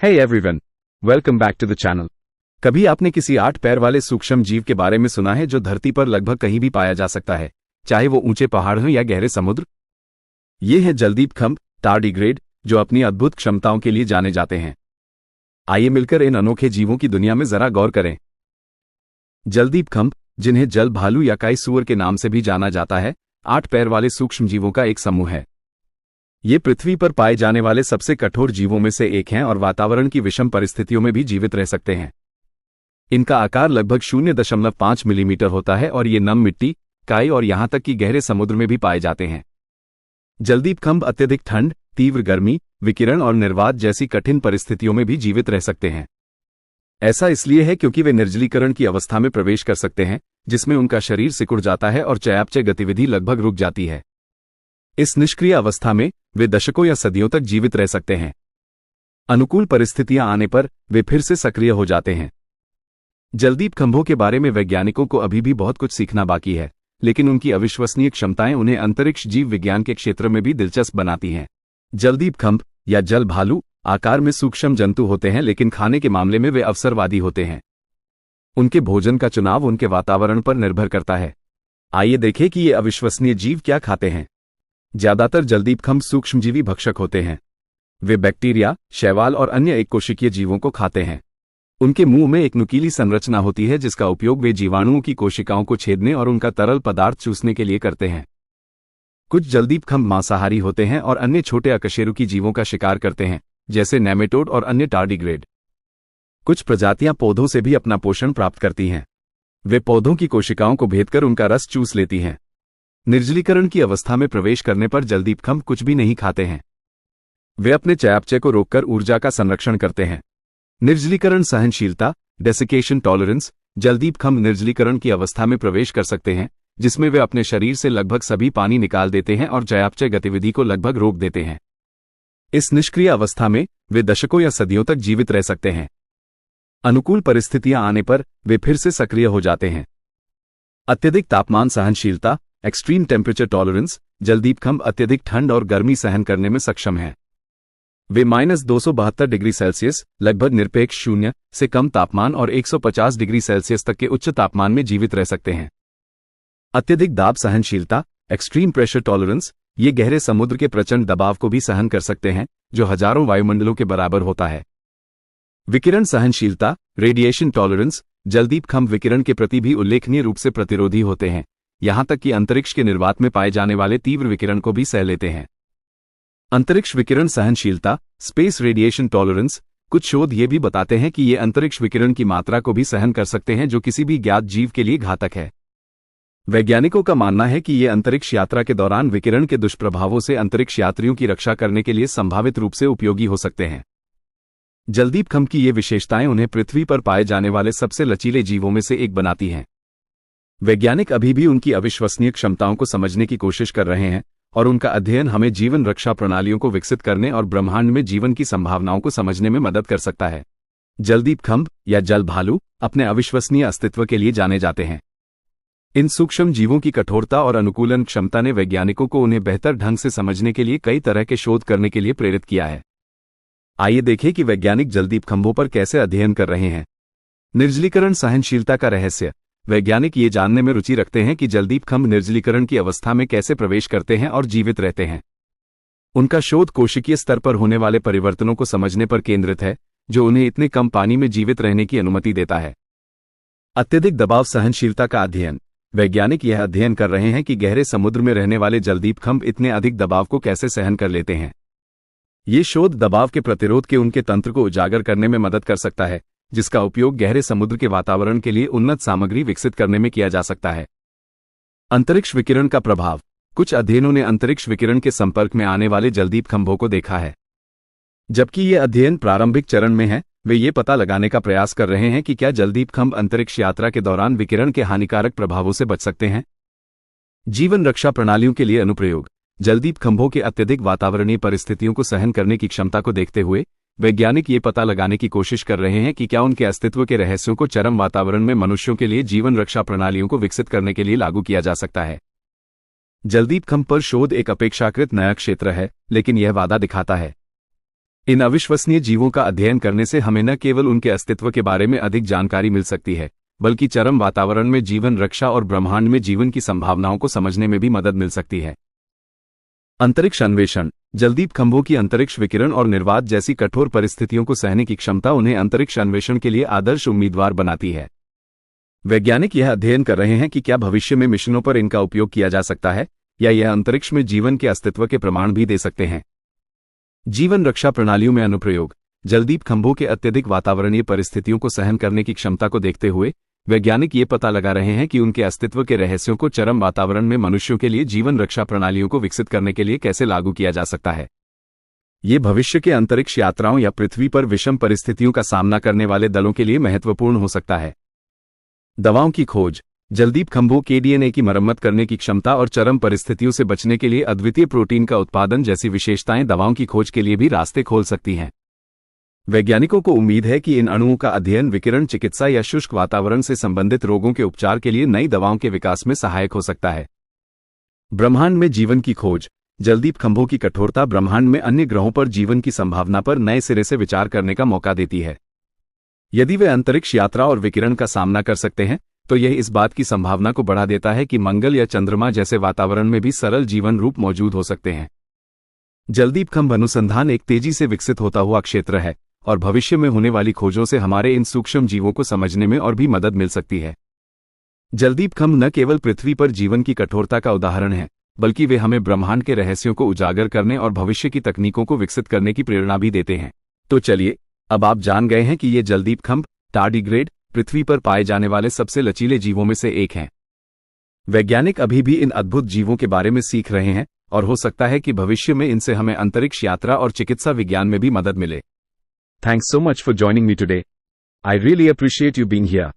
Hey everyone, welcome back to the channel। कभी आपने किसी 8 पैर वाले सूक्ष्म जीव के बारे में सुना है जो धरती पर लगभग कहीं भी पाया जा सकता है, चाहे वो ऊंचे पहाड़ हो या गहरे समुद्र? ये है जलदीप खम्भ टार्डिग्रेड, जो अपनी अद्भुत क्षमताओं के लिए जाने जाते हैं। आइए मिलकर इन अनोखे जीवों की दुनिया में जरा गौर करें। जलदीप खम्भ, जिन्हें जल भालू या काई सुअर के नाम से भी जाना जाता है, 8 पैर वाले सूक्ष्म जीवों का एक समूह है। ये पृथ्वी पर पाए जाने वाले सबसे कठोर जीवों में से एक हैं और वातावरण की विषम परिस्थितियों में भी जीवित रह सकते हैं। इनका आकार लगभग 0.5 मिलीमीटर होता है और ये नम मिट्टी, काई और यहां तक कि गहरे समुद्र में भी पाए जाते हैं। जलदीप खम्भ अत्यधिक ठंड, तीव्र गर्मी, विकिरण और निर्वात जैसी कठिन परिस्थितियों में भी जीवित रह सकते हैं। ऐसा इसलिए है क्योंकि वे निर्जलीकरण की अवस्था में प्रवेश कर सकते हैं, जिसमें उनका शरीर सिकुड़ जाता है और चयापचय गतिविधि लगभग रुक जाती है। इस निष्क्रिय अवस्था में वे दशकों या सदियों तक जीवित रह सकते हैं। अनुकूल परिस्थितियां आने पर वे फिर से सक्रिय हो जाते हैं। जलदीप खम्भों के बारे में वैज्ञानिकों को अभी भी बहुत कुछ सीखना बाकी है, लेकिन उनकी अविश्वसनीय क्षमताएं उन्हें अंतरिक्ष जीव विज्ञान के क्षेत्र में भी दिलचस्प बनाती हैं। जलदीप खम्भ या जल भालू आकार में सूक्ष्म जंतु होते हैं, लेकिन खाने के मामले में वे अवसरवादी होते हैं। उनके भोजन का चुनाव उनके वातावरण पर निर्भर करता है। आइए देखें कि ये अविश्वसनीय जीव क्या खाते हैं। ज्यादातर जलदीप खम्भ सूक्ष्मजीवी भक्षक होते हैं। वे बैक्टीरिया, शैवाल और अन्य एककोशिकीय जीवों को खाते हैं। उनके मुंह में एक नुकीली संरचना होती है जिसका उपयोग वे जीवाणुओं की कोशिकाओं को छेदने और उनका तरल पदार्थ चूसने के लिए करते हैं। कुछ जलदीप खम्भ मांसाहारी होते हैं और अन्य छोटे अकशेरुकी जीवों का शिकार करते हैं, जैसे नेमेटोड और अन्य टार्डिग्रेड। कुछ प्रजातियां पौधों से भी अपना पोषण प्राप्त करती हैं। वे पौधों की कोशिकाओं को भेदकर उनका रस चूस लेती हैं। निर्जलीकरण की अवस्था में प्रवेश करने पर जलदीप खम्भ कुछ भी नहीं खाते हैं। वे अपने चयापचय को रोककर ऊर्जा का संरक्षण करते हैं। निर्जलीकरण सहनशीलता, डेसिकेशन टॉलरेंस। जलदीप खम्भ निर्जलीकरण की अवस्था में प्रवेश कर सकते हैं, जिसमें वे अपने शरीर से लगभग सभी पानी निकाल देते हैं और चयापचय गतिविधि को लगभग रोक देते हैं। इस निष्क्रिय अवस्था में वे दशकों या सदियों तक जीवित रह सकते हैं। अनुकूल परिस्थितियां आने पर वे फिर से सक्रिय हो जाते हैं। अत्यधिक तापमान सहनशीलता, एक्सट्रीम टेम्परेचर टॉलरेंस। जलदीप खम्भ अत्यधिक ठंड और गर्मी सहन करने में सक्षम हैं। वे -272 डिग्री सेल्सियस, लगभग निरपेक्ष शून्य से कम तापमान और 150 डिग्री सेल्सियस तक के उच्च तापमान में जीवित रह सकते हैं। अत्यधिक दाब सहनशीलता, एक्सट्रीम प्रेशर टॉलरेंस। ये गहरे समुद्र के प्रचंड दबाव को भी सहन कर सकते हैं, जो हजारों वायुमंडलों के बराबर होता है। विकिरण सहनशीलता, रेडिएशन टॉलरेंस। जलदीप खम्भ विकिरण के प्रति भी उल्लेखनीय रूप से प्रतिरोधी होते हैं, यहां तक कि अंतरिक्ष के निर्वात में पाए जाने वाले तीव्र विकिरण को भी सह लेते हैं। अंतरिक्ष विकिरण सहनशीलता, स्पेस रेडिएशन टॉलरेंस। कुछ शोध ये भी बताते हैं कि ये अंतरिक्ष विकिरण की मात्रा को भी सहन कर सकते हैं, जो किसी भी ज्ञात जीव के लिए घातक है। वैज्ञानिकों का मानना है कि ये अंतरिक्ष यात्रा के दौरान विकिरण के दुष्प्रभावों से अंतरिक्ष यात्रियों की रक्षा करने के लिए संभावित रूप से उपयोगी हो सकते हैं। जलदीप खम्भ की ये विशेषताएं उन्हें पृथ्वी पर पाए जाने वाले सबसे लचीले जीवों में से एक बनाती हैं। वैज्ञानिक अभी भी उनकी अविश्वसनीय क्षमताओं को समझने की कोशिश कर रहे हैं, और उनका अध्ययन हमें जीवन रक्षा प्रणालियों को विकसित करने और ब्रह्मांड में जीवन की संभावनाओं को समझने में मदद कर सकता है। जलदीप खम्भ या जल भालू अपने अविश्वसनीय अस्तित्व के लिए जाने जाते हैं। इन सूक्ष्म जीवों की कठोरता और अनुकूलन क्षमता ने वैज्ञानिकों को उन्हें बेहतर ढंग से समझने के लिए कई तरह के शोध करने के लिए प्रेरित किया है। आइए देखें कि वैज्ञानिक जलदीप खम्भों पर कैसे अध्ययन कर रहे हैं। निर्जलीकरण सहनशीलता का रहस्य। वैज्ञानिक ये जानने में रुचि रखते हैं कि जलदीप खम्भ निर्जलीकरण की अवस्था में कैसे प्रवेश करते हैं और जीवित रहते हैं। उनका शोध कोशिकीय स्तर पर होने वाले परिवर्तनों को समझने पर केंद्रित है, जो उन्हें इतने कम पानी में जीवित रहने की अनुमति देता है। अत्यधिक दबाव सहनशीलता का अध्ययन। वैज्ञानिक यह अध्ययन कर रहे हैं कि गहरे समुद्र में रहने वाले जलदीप खम्भ इतने अधिक दबाव को कैसे सहन कर लेते हैं। ये शोध दबाव के प्रतिरोध के उनके तंत्र को उजागर करने में मदद कर सकता है, जिसका उपयोग गहरे समुद्र के वातावरण के लिए उन्नत सामग्री विकसित करने में किया जा सकता है। अंतरिक्ष विकिरण का प्रभाव। कुछ अध्ययनों ने अंतरिक्ष विकिरण के संपर्क में आने वाले जलदीप खम्भों को देखा है। जबकि ये अध्ययन प्रारंभिक चरण में है, वे ये पता लगाने का प्रयास कर रहे हैं कि क्या जलदीप खम्भ अंतरिक्ष यात्रा के दौरान विकिरण के हानिकारक प्रभावों से बच सकते हैं। जीवन रक्षा प्रणालियों के लिए अनुप्रयोग। जलदीप खम्भों के अत्यधिक वातावरणीय परिस्थितियों को सहन करने की क्षमता को देखते हुए वैज्ञानिक ये पता लगाने की कोशिश कर रहे हैं कि क्या उनके अस्तित्व के रहस्यों को चरम वातावरण में मनुष्यों के लिए जीवन रक्षा प्रणालियों को विकसित करने के लिए लागू किया जा सकता है। जलदीप खम्भ पर शोध एक अपेक्षाकृत नया क्षेत्र है, लेकिन यह वादा दिखाता है इन अविश्वसनीय जीवों का अध्ययन करने से हमें न केवल उनके अस्तित्व के बारे में अधिक जानकारी मिल सकती है, बल्कि चरम वातावरण में जीवन रक्षा और ब्रह्मांड में जीवन की संभावनाओं को समझने में भी मदद मिल सकती है। अंतरिक्ष अन्वेषण। जलदीप खंभों की अंतरिक्ष विकिरण और निर्वात जैसी कठोर परिस्थितियों को सहने की क्षमता उन्हें अंतरिक्ष अन्वेषण के लिए आदर्श उम्मीदवार बनाती है। वैज्ञानिक यह अध्ययन कर रहे हैं कि क्या भविष्य में मिशनों पर इनका उपयोग किया जा सकता है या यह अंतरिक्ष में जीवन के अस्तित्व के प्रमाण भी दे सकते हैं। जीवन रक्षा प्रणालियों में अनुप्रयोग। जलदीप खंभों के अत्यधिक वातावरणीय परिस्थितियों को सहन करने की क्षमता को देखते हुए वैज्ञानिक ये पता लगा रहे हैं कि उनके अस्तित्व के रहस्यों को चरम वातावरण में मनुष्यों के लिए जीवन रक्षा प्रणालियों को विकसित करने के लिए कैसे लागू किया जा सकता है। ये भविष्य के अंतरिक्ष यात्राओं या पृथ्वी पर विषम परिस्थितियों का सामना करने वाले दलों के लिए महत्वपूर्ण हो सकता है। दवाओं की खोज। जलदीप खंभों के डीएनए की मरम्मत करने की क्षमता और चरम परिस्थितियों से बचने के लिए अद्वितीय प्रोटीन का उत्पादन जैसी विशेषताएं दवाओं की खोज के लिए भी रास्ते खोल सकती हैं। वैज्ञानिकों को उम्मीद है कि इन अणुओं का अध्ययन विकिरण चिकित्सा या शुष्क वातावरण से संबंधित रोगों के उपचार के लिए नई दवाओं के विकास में सहायक हो सकता है। ब्रह्मांड में जीवन की खोज। जलदीप खंभों की कठोरता ब्रह्मांड में अन्य ग्रहों पर जीवन की संभावना पर नए सिरे से विचार करने का मौका देती है। यदि वे अंतरिक्ष यात्रा और विकिरण का सामना कर सकते हैं तो यह इस बात की संभावना को बढ़ा देता है कि मंगल या चंद्रमा जैसे वातावरण में भी सरल जीवन रूप मौजूद हो सकते हैं। जलदीप खंभ अनुसंधान एक तेजी से विकसित होता हुआ क्षेत्र है और भविष्य में होने वाली खोजों से हमारे इन सूक्ष्म जीवों को समझने में और भी मदद मिल सकती है। जलदीप खंभ न केवल पृथ्वी पर जीवन की कठोरता का उदाहरण है, बल्कि वे हमें ब्रह्मांड के रहस्यों को उजागर करने और भविष्य की तकनीकों को विकसित करने की प्रेरणा भी देते हैं। तो चलिए, अब आप जान गए हैं कि ये जलदीप खंभ टार्डिग्रेड पृथ्वी पर पाए जाने वाले सबसे लचीले जीवों में से एक हैं। वैज्ञानिक अभी भी इन अद्भुत जीवों के बारे में सीख रहे हैं और हो सकता है कि भविष्य में इनसे हमें अंतरिक्ष यात्रा और चिकित्सा विज्ञान में भी मदद मिले। Thanks so much for joining me today. I really appreciate you being here.